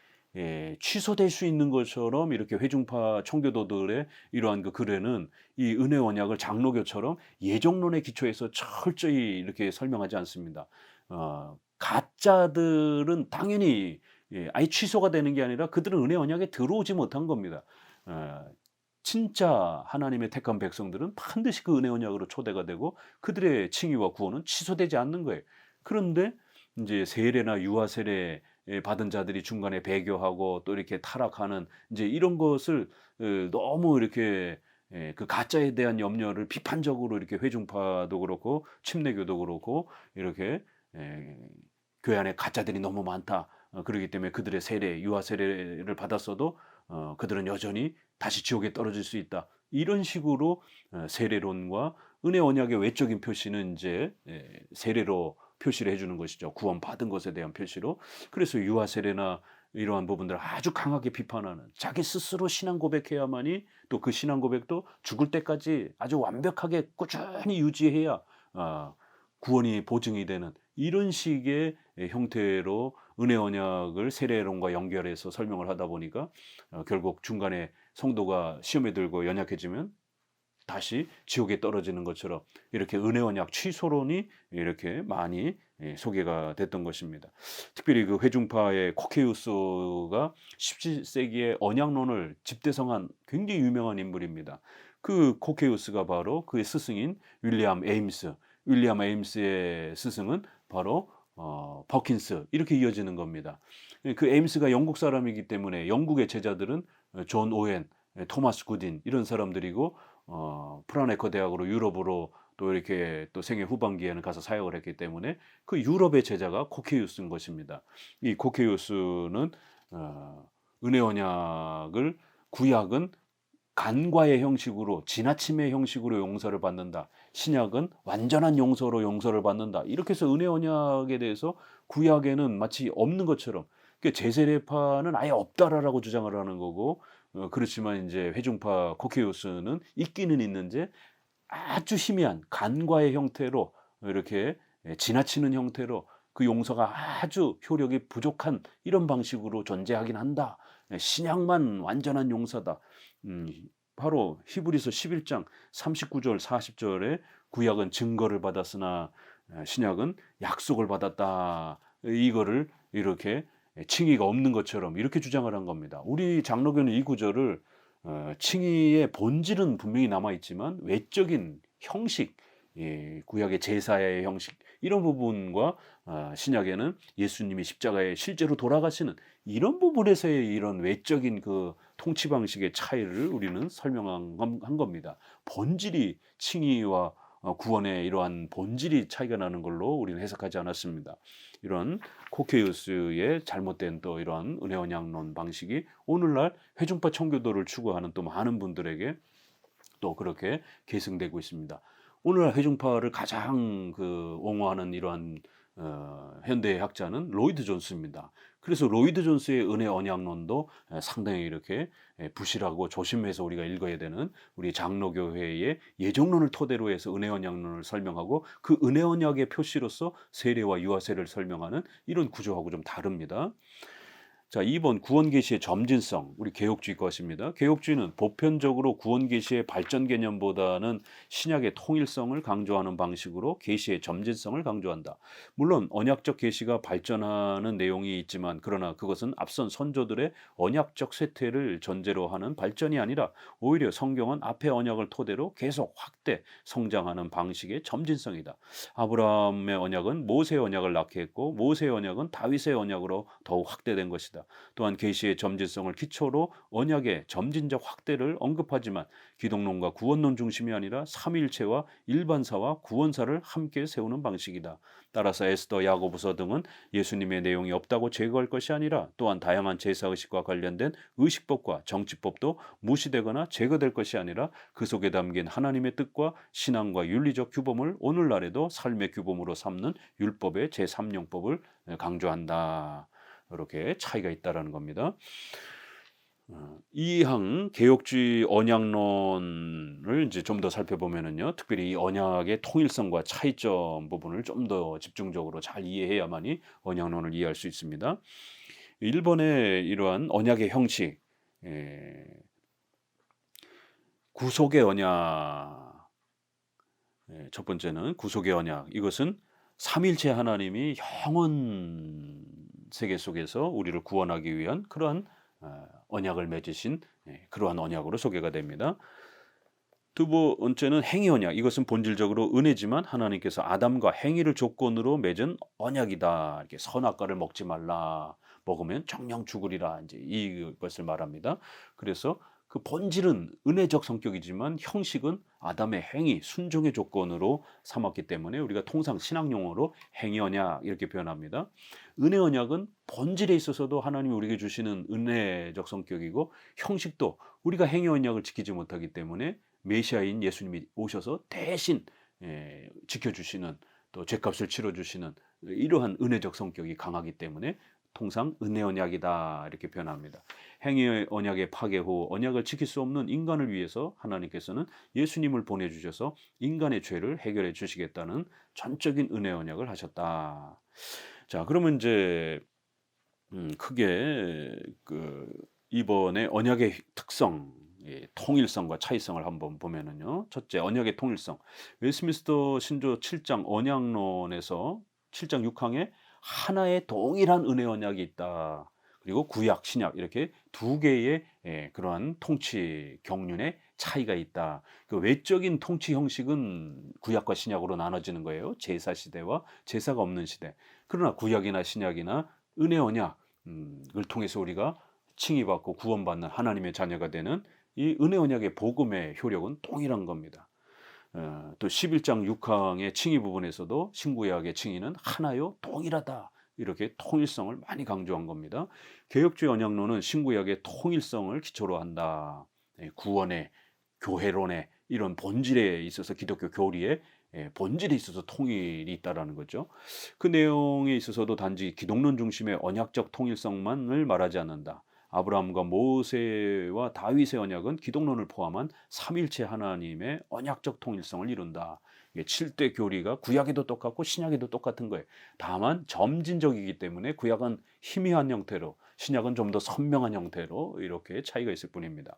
취소될 수 있는 것처럼 이렇게 회중파 청교도들의 이러한 그 글에는 이 은혜 언약을 장로교처럼 예정론에 기초해서 철저히 이렇게 설명하지 않습니다. 가짜들은 당연히 아예 취소가 되는 게 아니라 그들은 은혜 언약에 들어오지 못한 겁니다. 어 진짜 하나님의 택한 백성들은 반드시 그 은혜 언약으로 초대가 되고 그들의 칭의와 구원은 취소되지 않는 거예요. 그런데 인제 세례나 유아 세례 받은 자들이 중간에 배교하고 또 이렇게 타락하는 인제 이런 것을 너무 이렇게 그 가짜에 대한 염려를 비판적으로 이렇게 회중파도 그렇고 침례교도 그렇고 이렇게 예 교회 안에 가짜들이 너무 많다. 그러기 때문에 그들의 세례, 유아 세례를 받았어도 그들은 여전히 다시 지옥에 떨어질 수 있다. 이런 식으로 세례론과 은혜 언약의 외적인 표시는 인제 세례로 표시를 해 주는 것이죠. 구원받은 것에 대한 표시로. 그래서 유아 세례나 이러한 부분들을 아주 강하게 비판하는 자기 스스로 신앙 고백해야만이 또 그 신앙 고백도 죽을 때까지 아주 완벽하게 꾸준히 유지해야 아 구원이 보증이 되는 이런 식의 형태로 은혜 언약을 세례론과 연결해서 설명을 하다 보니까 결국 중간에 성도가 시험에 들고 연약해지면 다시 지옥에 떨어지는 것처럼 이렇게 은혜 언약 취소론이 이렇게 많이 소개가 됐던 것입니다. 특별히 그 회중파의 코케우스가 17세기에 언약론을 집대성한 굉장히 유명한 인물입니다. 그 코케우스가 바로 그의 스승인 윌리엄 에임스, 윌리엄 에임스의 스승은 바로 퍼킨스 이렇게 이어지는 겁니다. 그 에임스가 영국 사람이기 때문에 영국의 제자들은 존 오웬, 토마스 굿인 이런 사람들이고 프라네커 대학으로 유럽으로 또 이렇게 또 생애 후반기에는 가서 사역을 했기 때문에 그 유럽의 제자가 코케우스인 것입니다. 이 코케우스는 은혜 언약을 구약은 간과의 형식으로 지나침의 형식으로 용서를 받는다. 신약은 완전한 용서로 용서를 받는다. 이렇게 해서 은혜 언약에 대해서 구약에는 마치 없는 것처럼 제세례파는 아예 없다라고 주장을 하는 거고 그렇지만 인제 회중파 코케우스는 있기는 있는지 아주 희미한 간과의 형태로 이렇게 지나치는 형태로 그 용서가 아주 효력이 부족한 이런 방식으로 존재하긴 한다. 신약만 완전한 용서다. 바로 히브리서 11장 39절 40절에 구약은 증거를 받았으나 신약은 약속을 받았다. 이거를 이렇게 칭의가 없는 것처럼 이렇게 주장을 한 겁니다. 우리 장로교는 이 구절을 칭의의 본질은 분명히 남아 있지만 외적인 형식, 구약의 제사의 형식 이런 부분과 신약에는 예수님이 십자가에 실제로 돌아가시는 이런 부분에서의 이런 외적인 그 통치 방식의 차이를 우리는 설명한 겁니다. 본질이 칭의와 구원의 이러한 본질이 차이가 나는 걸로 우리는 해석하지 않았습니다. 이런 코케우스의 잘못된 또 이러한 은혜 언약론 방식이 오늘날 회중파 청교도를 추구하는 또 많은 분들에게 또 그렇게 계승되고 있습니다. 오늘날 회중파를 가장 옹호하는 이러한 현대 학자는 로이드 존스입니다. 그래서 로이드 존스의 은혜 언약론도 상당히 이렇게 부실하고 조심해서 우리가 읽어야 되는 우리 장로교회의 예정론을 토대로 해서 은혜 언약론을 설명하고 그 은혜 언약의 표시로서 세례와 유아 세례를 설명하는 이런 구조하고 좀 다릅니다. 자, 2번 구원 계시의 점진성. 우리 개혁주의 것입니다. 개혁주의는 보편적으로 구원 계시의 발전 개념보다는 신약의 통일성을 강조하는 방식으로 계시의 점진성을 강조한다. 물론 언약적 계시가 발전하는 내용이 있지만 그러나 그것은 앞선 선조들의 언약적 쇠퇴를 전제로 하는 발전이 아니라 오히려 성경은 앞의 언약을 토대로 계속 확대 성장하는 방식의 점진성이다. 아브라함의 언약은 모세의 언약을 낳게 했고 모세의 언약은 다윗의 언약으로 더욱 확대된 것이다. 또한 계시의 점진성을 기초로 언약의 점진적 확대를 언급하지만 기독론과 구원론 중심이 아니라 삼위일체와 일반사와 구원사를 함께 세우는 방식이다. 따라서 에스더, 야고보서 등은 예수님의 내용이 없다고 제거할 것이 아니라 또한 다양한 제사의식과 관련된 의식법과 정치법도 무시되거나 제거될 것이 아니라 그 속에 담긴 하나님의 뜻과 신앙과 윤리적 규범을 오늘날에도 삶의 규범으로 삼는 율법의 제3령법을 강조한다. 이렇게 차이가 있다라는 겁니다. 이항 개혁주의 언약론을 이제 좀 더 살펴보면은요, 특별히 이 언약의 통일성과 차이점 부분을 좀 더 집중적으로 잘 이해해야만이 언약론을 이해할 수 있습니다. 1번의 이러한 언약의 형식, 구속의 언약. 첫 번째는 구속의 언약. 이것은 삼일체 하나님이 영원 세계 속에서 우리를 구원하기 위한 그러한 언약을 맺으신 그러한 언약으로 소개가 됩니다. 두 번째는 행위 언약. 이것은 본질적으로 은혜지만 하나님께서 아담과 행위를 조건으로 맺은 언약이다. 이렇게 선악과를 먹지 말라. 먹으면 정령 죽으리라. 이제 이것을 말합니다. 그래서 그 본질은 은혜적 성격이지만 형식은 아담의 행위, 순종의 조건으로 삼았기 때문에 우리가 통상 신학 용어로 행위 언약 이렇게 표현합니다. 은혜 언약은 본질에 있어서도 하나님이 우리에게 주시는 은혜적 성격이고 형식도 우리가 행위 언약을 지키지 못하기 때문에 메시아인 예수님이 오셔서 대신 지켜주시는 또 죄값을 치러주시는 이러한 은혜적 성격이 강하기 때문에 통상 은혜 언약이다 이렇게 표현합니다. 행위 언약의 파괴 후 언약을 지킬 수 없는 인간을 위해서 하나님께서는 예수님을 보내주셔서 인간의 죄를 해결해 주시겠다는 전적인 은혜 언약을 하셨다. 자, 그러면 이제 크게 이번에 언약의 특성, 통일성과 차이성을 한번 보면은요. 첫째, 언약의 통일성. 웨스트민스터 신조 7장 언약론에서 7장 6항에 하나의 동일한 은혜 언약이 있다. 그리고 구약, 신약 이렇게 두 개의 그러한 통치 경륜의 차이가 있다. 그 외적인 통치 형식은 구약과 신약으로 나눠지는 거예요. 제사 시대와 제사가 없는 시대. 그러나 구약이나 신약이나 은혜 언약을 통해서 우리가 칭의받고 구원받는 하나님의 자녀가 되는 이 은혜 언약의 복음의 효력은 동일한 겁니다. 또 11장 6항의 칭의 부분에서도 신구약의 칭의는 하나요 동일하다 이렇게 통일성을 많이 강조한 겁니다. 개혁주의 언약론은 신구약의 통일성을 기초로 한다. 구원의 교회론의 이런 본질에 있어서 기독교 교리의 본질에 있어서 통일이 있다라는 거죠. 그 내용에 있어서도 단지 기독론 중심의 언약적 통일성만을 말하지 않는다. 아브라함과 모세와 다윗의 언약은 기독론을 포함한 삼일체 하나님의 언약적 통일성을 이룬다. 7대 교리가 구약에도 똑같고 신약에도 똑같은 거예요. 다만 점진적이기 때문에 구약은 희미한 형태로 신약은 좀 더 선명한 형태로 이렇게 차이가 있을 뿐입니다.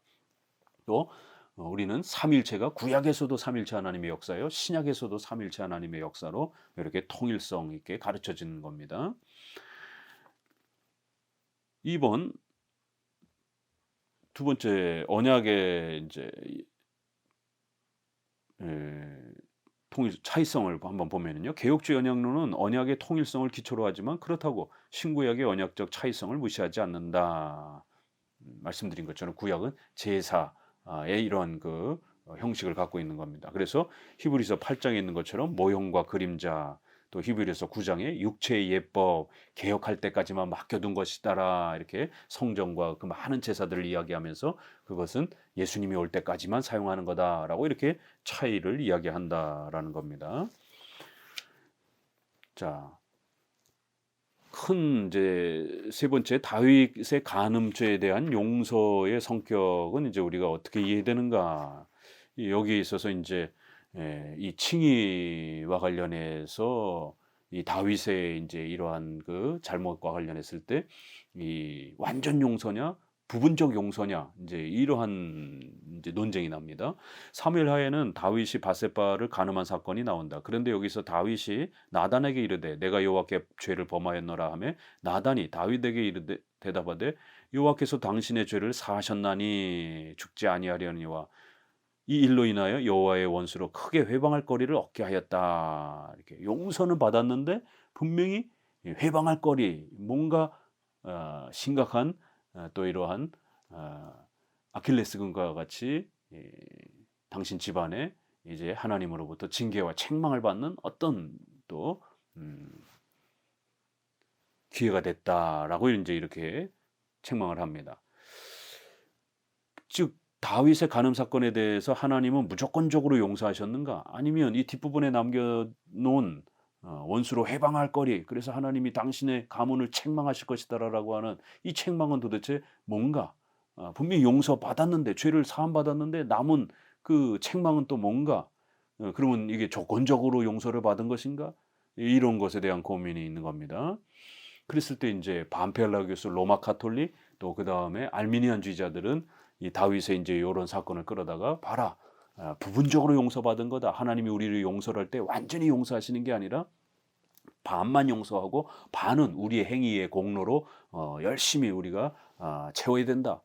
또 우리는 삼일체가 구약에서도 삼일체 하나님의 역사요, 신약에서도 삼일체 하나님의 역사로 이렇게 통일성 있게 가르쳐지는 겁니다. 2번 두 번째 언약의 이제 통일 차이성을 한번 보면은요. 개혁주의 언약론은 언약의 통일성을 기초로 하지만 그렇다고 신구약의 언약적 차이성을 무시하지 않는다. 말씀드린 것처럼 구약은 제사의 이런 형식을 갖고 있는 겁니다. 그래서 히브리서 8장에 있는 것처럼 모형과 그림자, 또 히브리서 9장에 육체의 예법 개혁할 때까지만 맡겨둔 것이다라 이렇게 성전과 그 많은 제사들을 이야기하면서 그것은 예수님이 올 때까지만 사용하는 거다라고 이렇게 차이를 이야기한다라는 겁니다. 자, 큰 이제 세 번째 다윗의 간음죄에 대한 용서의 성격은 이제 우리가 어떻게 이해되는가? 여기에 있어서 이제 이 칭의와 관련해서 이 다윗의 이제 이러한 그 잘못과 관련했을 때 이 완전 용서냐 부분적 용서냐 이제 이러한 이제 논쟁이 납니다. 사무엘 하에는 다윗이 바세바를 간음한 사건이 나온다. 그런데 여기서 다윗이 나단에게 이르되 내가 여호와께 죄를 범하였노라 하며 나단이 다윗에게 이르되 대답하되 여호와께서 당신의 죄를 사하셨나니 죽지 아니하려니와 이 일로 인하여 여호와의 원수로 크게 회방할 거리를 얻게 하였다. 이렇게 용서는 받았는데 분명히 회방할 거리 뭔가 심각한 또 이러한 아킬레스건과 같이 당신 집안에 이제 하나님으로부터 징계와 책망을 받는 어떤 또 기회가 됐다라고 이제 이렇게 책망을 합니다. 즉 다윗의 간음 사건에 대해서 하나님은 무조건적으로 용서하셨는가? 아니면 이 뒷부분에 남겨놓은 원수로 해방할 거리, 그래서 하나님이 당신의 가문을 책망하실 것이다라고 하는 이 책망은 도대체 뭔가? 분명히 용서받았는데, 죄를 사함받았는데 남은 그 책망은 또 뭔가? 그러면 이게 조건적으로 용서를 받은 것인가? 이런 것에 대한 고민이 있는 겁니다. 그랬을 때 이제 반펠라교스 로마 카톨릭 또 그 다음에 알미니안주의자들은 이 다윗의 이제 이런 사건을 끌어다가 봐라, 부분적으로 용서받은 거다. 하나님이 우리를 용서할 때 완전히 용서하시는 게 아니라 반만 용서하고 반은 우리의 행위의 공로로 열심히 우리가 채워야 된다.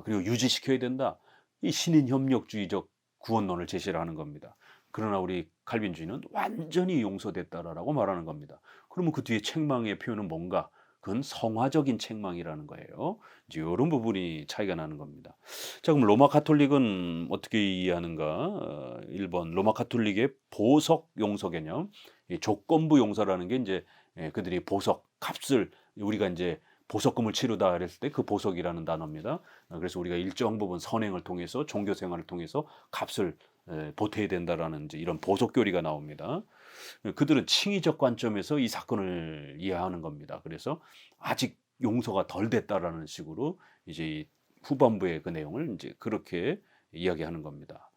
그리고 유지시켜야 된다. 이 신인협력주의적 구원론을 제시를 하는 겁니다. 그러나 우리 칼빈주의는 완전히 용서됐다라고 말하는 겁니다. 그러면 그 뒤에 책망의 표현은 뭔가? 그건 성화적인 책망이라는 거예요. 이제 이런 부분이 차이가 나는 겁니다. 자, 그럼 로마 가톨릭은 어떻게 이해하는가? 1번 로마 가톨릭의 보석 용서 개념, 이 조건부 용서라는 게 이제 그들이 보석 값을 우리가 이제 보석금을 치르다 그랬을 때 그 보석이라는 단어입니다. 그래서 우리가 일정 부분 선행을 통해서 종교 생활을 통해서 값을 보태야 된다라는 이제 이런 보석 교리가 나옵니다. 그들은 칭의적 관점에서 이 사건을 이해하는 겁니다. 그래서 아직 용서가 덜 됐다라는 식으로 이제 후반부의 그 내용을 이제 그렇게 이야기하는 겁니다.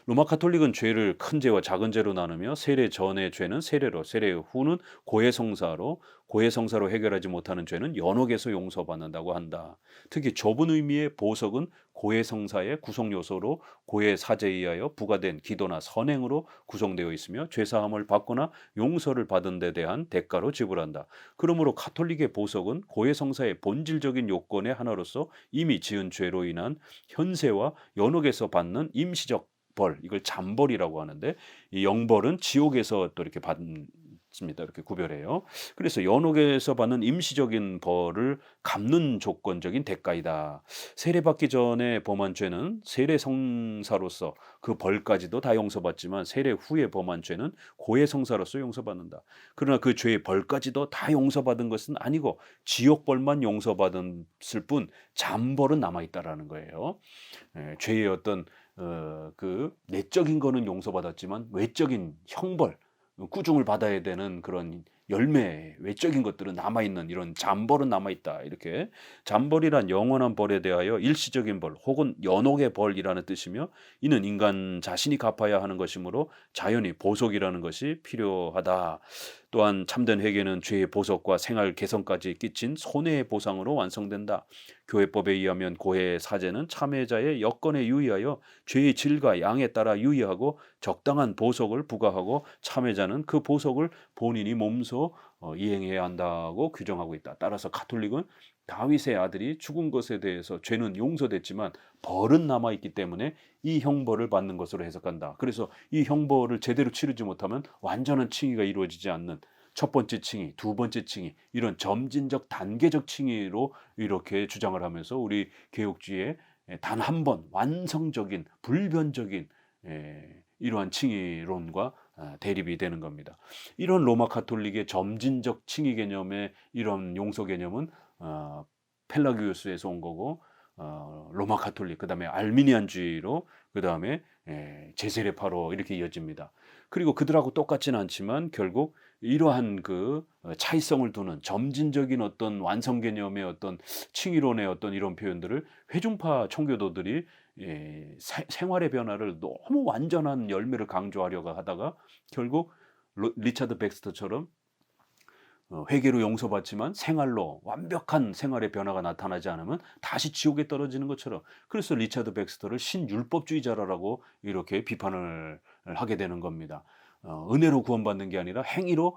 로마 가톨릭은 죄를 큰 죄와 작은 죄로 나누며 세례 전의 죄는 세례로, 세례 후는 고해성사로, 고해성사로 해결하지 못하는 죄는 연옥에서 용서받는다고 한다. 특히 좁은 의미의 보석은 고해성사의 구성 요소로 고해사제에 의하여 부과된 기도나 선행으로 구성되어 있으며 죄사함을 받거나 용서를 받은 데 대한 대가로 지불한다. 그러므로 가톨릭의 보석은 고해성사의 본질적인 요건의 하나로서 이미 지은 죄로 인한 현세와 연옥에서 받는 임시적 벌, 이걸 잠벌이라고 하는데 이 영벌은 지옥에서 또 이렇게 받습니다. 이렇게 구별해요. 그래서 연옥에서 받는 임시적인 벌을 갚는 조건적인 대가이다. 세례받기 전에 범한 죄는 세례 성사로서 그 벌까지도 다 용서받지만 세례 후에 범한 죄는 고해 성사로서 용서받는다. 그러나 그 죄의 벌까지도 다 용서받은 것은 아니고 지옥벌만 용서받았을 뿐 잠벌은 남아 있다라는 거예요. 죄의 어떤 그 내적인 거는 용서받았지만 외적인 형벌, 꾸중을 받아야 되는 그런 열매, 외적인 것들은 남아있는 이런 잠벌은 남아있다. 이렇게 잠벌이란 영원한 벌에 대하여 일시적인 벌 혹은 연옥의 벌이라는 뜻이며 이는 인간 자신이 갚아야 하는 것이므로 자연히 보석이라는 것이 필요하다. 또한 참된 회개는 죄의 보석과 생활 개선까지 끼친 손해의 보상으로 완성된다. 교회법에 의하면 고해 사제는 참회자의 여건에 유의하여 죄의 질과 양에 따라 유의하고 적당한 보석을 부과하고 참회자는 그 보석을 본인이 몸소 이행해야 한다고 규정하고 있다. 따라서 가톨릭은 다윗의 아들이 죽은 것에 대해서 죄는 용서됐지만 벌은 남아있기 때문에 이 형벌을 받는 것으로 해석한다. 그래서 이 형벌을 제대로 치르지 못하면 완전한 칭의가 이루어지지 않는 첫 번째 칭의, 두 번째 칭의 이런 점진적 단계적 칭의로 이렇게 주장을 하면서 우리 개혁주의의 단 한 번 완성적인 불변적인 이러한 칭의론과 대립이 되는 겁니다. 이런 로마 가톨릭의 점진적 칭의 개념의 이런 용서 개념은 펠라기우스에서 온 거고 로마 가톨릭 그다음에 알미니안주의로 그다음에 제세례파로 이렇게 이어집니다. 그리고 그들하고 똑같지는 않지만 결국 이러한 그 차이성을 두는 점진적인 어떤 완성 개념의 어떤 칭의론의 어떤 이런 표현들을 회중파 청교도들이 생활의 변화를 너무 완전한 열매를 강조하려고 하다가 결국 리차드 백스터처럼 회개로 용서받지만 생활로 완벽한 생활의 변화가 나타나지 않으면 다시 지옥에 떨어지는 것처럼 그래서 리차드 백스터를 신율법주의자라고 이렇게 비판을 하게 되는 겁니다. 은혜로 구원받는 게 아니라 행위로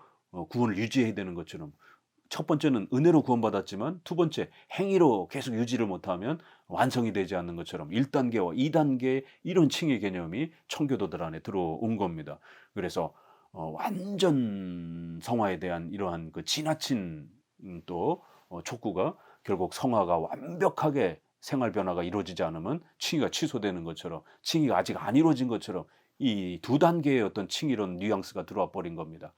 구원을 유지해야 되는 것처럼 첫 번째는 은혜로 구원받았지만 두 번째 행위로 계속 유지를 못하면 완성이 되지 않는 것처럼 1단계와 2단계 이런 칭의 개념이 청교도들 안에 들어온 겁니다. 그래서 완전 성화에 대한 이러한 그 지나친 또 촉구가 결국 성화가 완벽하게 생활 변화가 이루어지지 않으면 칭의가 취소되는 것처럼 칭의가 아직 안 이루어진 것처럼 이 두 단계의 어떤 칭의론 뉘앙스가 들어와 버린 겁니다.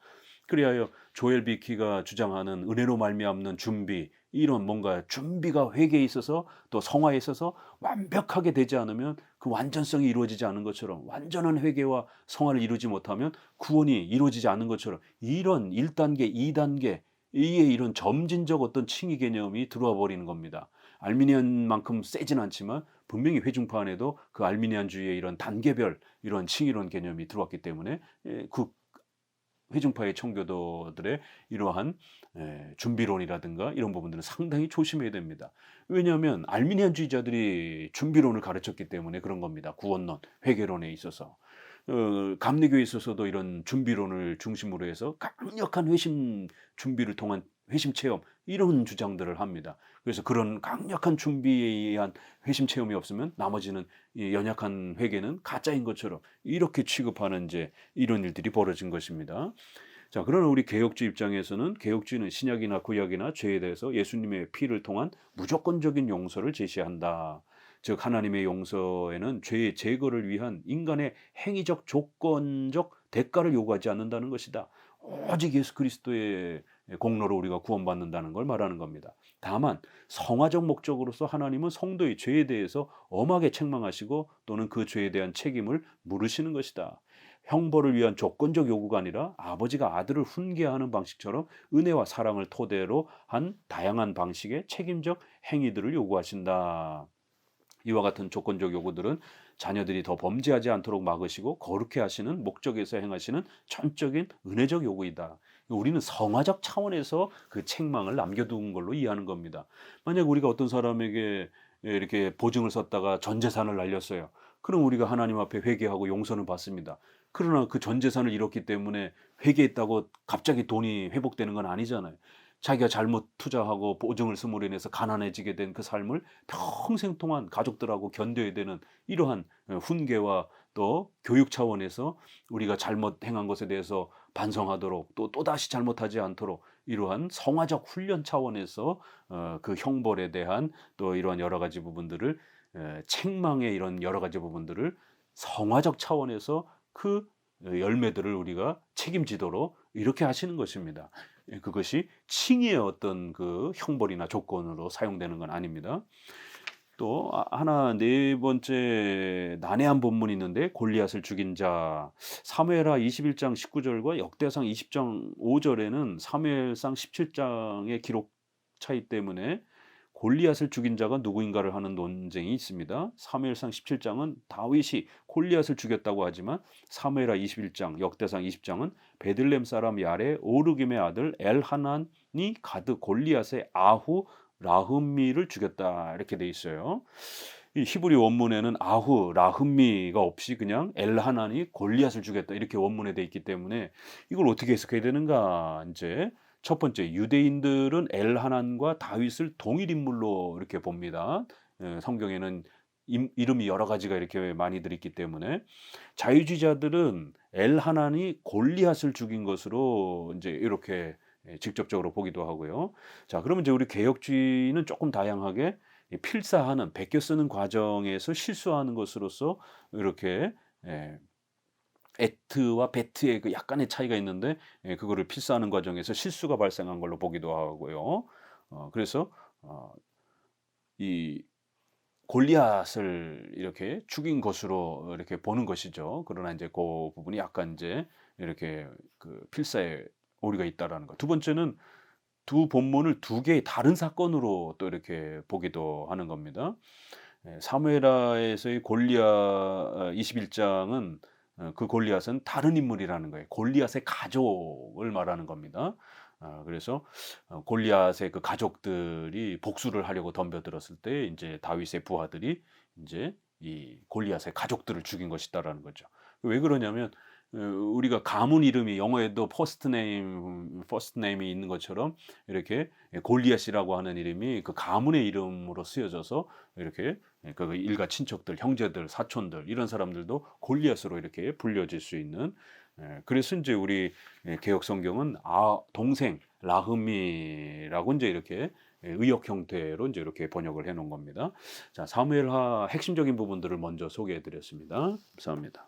그리하여 조엘 비키가 주장하는 은혜로 말미암는 준비 이런 뭔가 준비가 회개에 있어서 또 성화에 있어서 완벽하게 되지 않으면 그 완전성이 이루어지지 않은 것처럼 완전한 회개와 성화를 이루지 못하면 구원이 이루어지지 않은 것처럼 이런 1단계, 2단계 이게 이런 점진적 어떤 칭의 개념이 들어와 버리는 겁니다. 알미니안만큼 세진 않지만 분명히 회중파 안에도 그 알미니안주의의 이런 단계별 이런 칭의론 개념이 들어왔기 때문에 그 회중파의 청교도들의 이러한 준비론이라든가 이런 부분들은 상당히 조심해야 됩니다. 왜냐하면 알미니안주의자들이 준비론을 가르쳤기 때문에 그런 겁니다. 구원론, 회개론에 있어서. 감리교에 있어서도 이런 준비론을 중심으로 해서 강력한 회심 준비를 통한 회심 체험 이런 주장들을 합니다. 그래서 그런 강력한 준비에 의한 회심 체험이 없으면 나머지는 이 연약한 회개는 가짜인 것처럼 이렇게 취급하는 이제 이런 일들이 벌어진 것입니다. 자, 그러나 우리 개혁주 입장에서는 개혁주의는 신약이나 구약이나 죄에 대해서 예수님의 피를 통한 무조건적인 용서를 제시한다. 즉 하나님의 용서에는 죄의 제거를 위한 인간의 행위적 조건적 대가를 요구하지 않는다는 것이다. 오직 예수 그리스도의 공로로 우리가 구원받는다는 걸 말하는 겁니다. 다만 성화적 목적으로서 하나님은 성도의 죄에 대해서 엄하게 책망하시고 또는 그 죄에 대한 책임을 물으시는 것이다. 형벌을 위한 조건적 요구가 아니라 아버지가 아들을 훈계하는 방식처럼 은혜와 사랑을 토대로 한 다양한 방식의 책임적 행위들을 요구하신다. 이와 같은 조건적 요구들은 자녀들이 더 범죄하지 않도록 막으시고 거룩해 하시는 목적에서 행하시는 전적인 은혜적 요구이다. 우리는 성화적 차원에서 그 책망을 남겨둔 걸로 이해하는 겁니다. 만약 우리가 어떤 사람에게 이렇게 보증을 섰다가 전 재산을 날렸어요. 그럼 우리가 하나님 앞에 회개하고 용서는 받습니다. 그러나 그 전 재산을 잃었기 때문에 회개했다고 갑자기 돈이 회복되는 건 아니잖아요. 자기가 잘못 투자하고 보증을 쓰므로 인해서 가난해지게 된 그 삶을 평생 동안 가족들하고 견뎌야 되는 이러한 훈계와 또 교육 차원에서 우리가 잘못 행한 것에 대해서 반성하도록 또 또다시 잘못하지 않도록 이러한 성화적 훈련 차원에서 그 형벌에 대한 또 이러한 여러 가지 부분들을 책망의 이런 여러 가지 부분들을 성화적 차원에서 그 열매들을 우리가 책임지도록 이렇게 하시는 것입니다. 그것이 칭의의 어떤 그 형벌이나 조건으로 사용되는 건 아닙니다. 또 하나 네 번째 난해한 본문이 있는데 골리앗을 죽인 자 사무엘하 21장 19절과 역대상 20장 5절에는 사무엘상 17장의 기록 차이 때문에 골리앗을 죽인 자가 누구인가를 하는 논쟁이 있습니다. 사무엘상 17장은 다윗이 골리앗을 죽였다고 하지만 사무엘하 21장, 역대상 20장은 베들레헴 사람 야레 오르김의 아들 엘하난이 가드 골리앗의 아후 라흠미를 죽였다 이렇게 돼 있어요. 이 히브리 원문에는 아후 라흠미가 없이 그냥 엘하난이 골리앗을 죽였다 이렇게 원문에 돼 있기 때문에 이걸 어떻게 해석해야 되는가 이제 첫 번째 유대인들은 엘하난과 다윗을 동일 인물로 이렇게 봅니다. 성경에는 이름이 여러 가지가 이렇게 많이들 있기 때문에 자유주의자들은 엘하난이 골리앗을 죽인 것으로 이제 이렇게 직접적으로 보기도 하고요. 자, 그러면 이제 우리 개혁주의는 조금 다양하게 필사하는 베껴 쓰는 과정에서 실수하는 것으로서 이렇게 에트와 베트의 그 약간의 차이가 있는데 그거를 필사하는 과정에서 실수가 발생한 걸로 보기도 하고요. 그래서 이 골리앗을 이렇게 죽인 것으로 이렇게 보는 것이죠. 그러나 이제 그 부분이 약간 이제 이렇게 그 필사에 오류가 있다라는 것. 두 번째는 두 본문을 두 개의 다른 사건으로 또 이렇게 보기도 하는 겁니다. 사무엘하에서의 골리앗 21장은 그 골리앗은 다른 인물이라는 거예요. 골리앗의 가족을 말하는 겁니다. 그래서 골리앗의 그 가족들이 복수를 하려고 덤벼들었을 때 이제 다윗의 부하들이 이제 이 골리앗의 가족들을 죽인 것이다라는 거죠. 왜 그러냐면 우리가 가문 이름이 영어에도 퍼스트 네임이 있는 것처럼 이렇게 골리앗이라고 하는 이름이 그 가문의 이름으로 쓰여져서 이렇게 그 일가 친척들, 형제들, 사촌들 이런 사람들도 골리앗으로 이렇게 불려질 수 있는 그래서 이제 우리 개혁 성경은 동생 라흐미라고 이제 이렇게 의역 형태로 이제 이렇게 번역을 해 놓은 겁니다. 자, 사무엘하 핵심적인 부분들을 먼저 소개해 드렸습니다. 감사합니다.